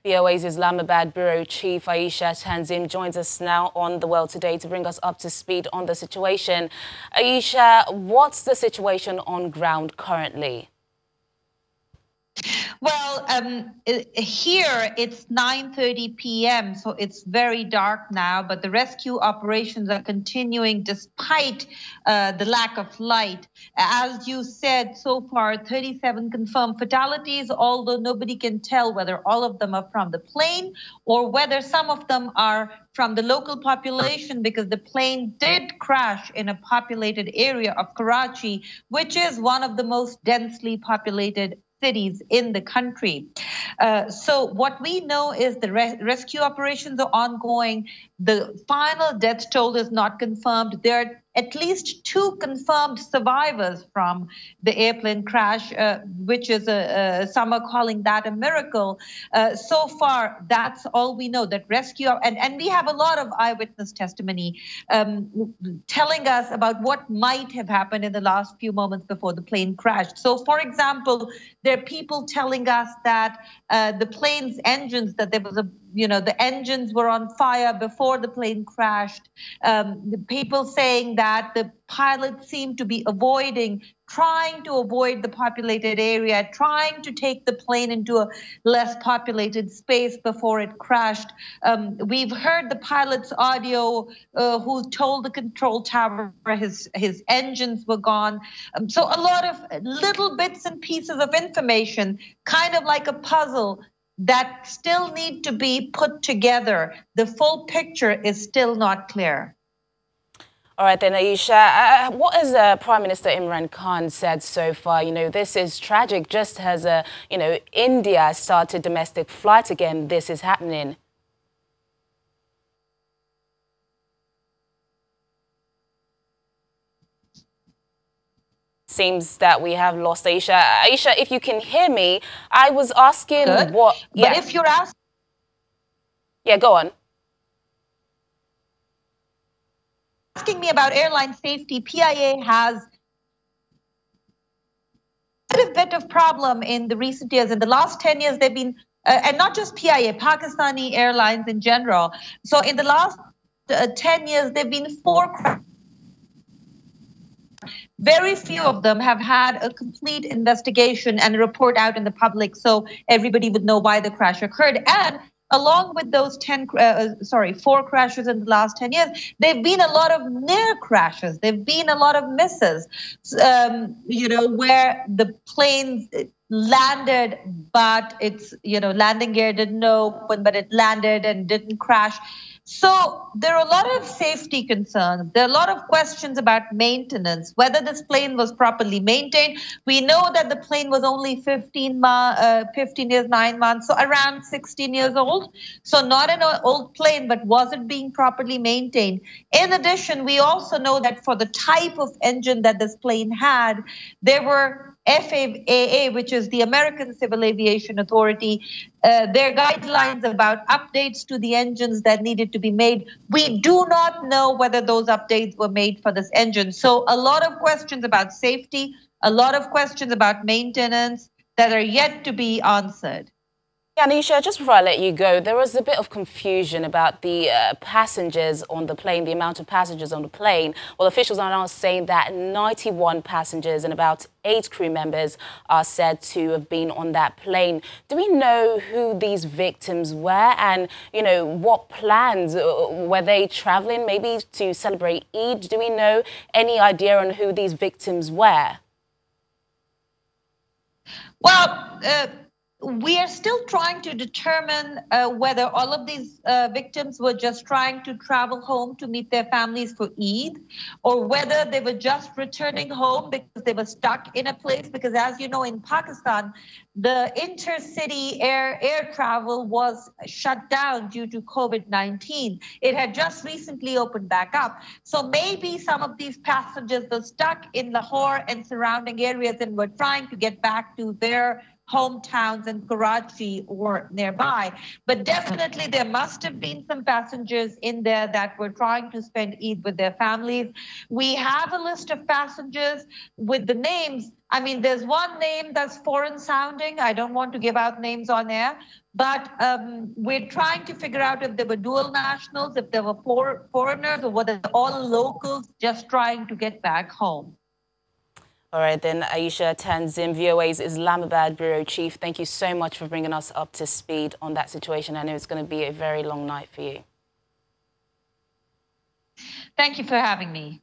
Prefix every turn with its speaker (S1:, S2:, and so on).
S1: VOA's Islamabad Bureau Chief Ayesha joins us now on The World Today to bring us up to speed on the situation. Ayesha, what's the situation on ground currently?
S2: Well, here it's 9:30 p.m., so it's very dark now, but the rescue operations are continuing despite the lack of light. As you said, so far 37 confirmed fatalities, although nobody can tell whether all of them are from the plane or whether some of them are from the local population, because the plane did crash in a populated area of Karachi, which is one of the most densely populated cities in the country. So what we know is the rescue operations are ongoing. The final death toll is not confirmed. There are at least 2 confirmed survivors from the airplane crash, which is some are calling that a miracle. So far, that's all we know, that rescue, and we have a lot of eyewitness testimony telling us about what might have happened in the last few moments before the plane crashed. So, for example, there are people telling us that the plane's engines, that there was the engines were on fire before the plane crashed. The people saying that the pilot seemed to be trying to avoid the populated area, trying to take the plane into a less populated space before it crashed. We've heard the pilot's audio who told the control tower his engines were gone. So a lot of little bits and pieces of information, kind of like a puzzle, that still need to be put together. The full picture is still not clear.
S1: All right then, Ayesha, what has Prime Minister Imran Khan said so far? This is tragic. Just as, India started domestic flight again, this is happening. Seems that we have lost Ayesha. Ayesha, if you can hear me, I was asking what...
S2: Yeah. But if you're asking...
S1: Yeah, go on.
S2: Asking me about airline safety, PIA has a bit of problem in the recent years. In the last 10 years, they've been, and not just PIA, Pakistani airlines in general. So in the last 10 years, there have been 4 crashes. Very few of them have had a complete investigation and a report out in the public, so everybody would know why the crash occurred. And along with those 4 crashes in the last 10 years, there have been a lot of near crashes. There have been a lot of misses, where the planes landed, but its, landing gear didn't open, but it landed and didn't crash. So there are a lot of safety concerns. There are a lot of questions about maintenance, whether this plane was properly maintained. We know that the plane was only 15 years, 9 months, so around 16 years old. So not an old plane, but was it being properly maintained? In addition, we also know that for the type of engine that this plane had, there were FAA, which is the American Civil Aviation Authority, their guidelines about updates to the engines that needed to be made. We do not know whether those updates were made for this engine. So a lot of questions about safety, a lot of questions about maintenance that are yet to be answered.
S1: Yeah, Ayesha, just before I let you go, there was a bit of confusion about the passengers on the plane, the amount of passengers on the plane. Well, officials are now saying that 91 passengers and about 8 crew members are said to have been on that plane. Do we know who these victims were and, what plans? Were they traveling maybe to celebrate Eid? Do we know any idea on who these victims were?
S2: Well, we are still trying to determine whether all of these victims were just trying to travel home to meet their families for Eid, or whether they were just returning home because they were stuck in a place. Because as you know, in Pakistan, the intercity air travel was shut down due to COVID-19. It had just recently opened back up. So maybe some of these passengers were stuck in Lahore and surrounding areas and were trying to get back to their hometowns in Karachi or nearby. But definitely there must have been some passengers in there that were trying to spend Eid with their families. We have a list of passengers with the names. I mean, there's one name that's foreign sounding. I don't want to give out names on air, but we're trying to figure out if they were dual nationals, if they were foreigners, or whether all locals just trying to get back home.
S1: All right, then, Ayesha Tanzim, VOA's Islamabad Bureau Chief, thank you so much for bringing us up to speed on that situation. I know it's going to be a very long night for you.
S2: Thank you for having me.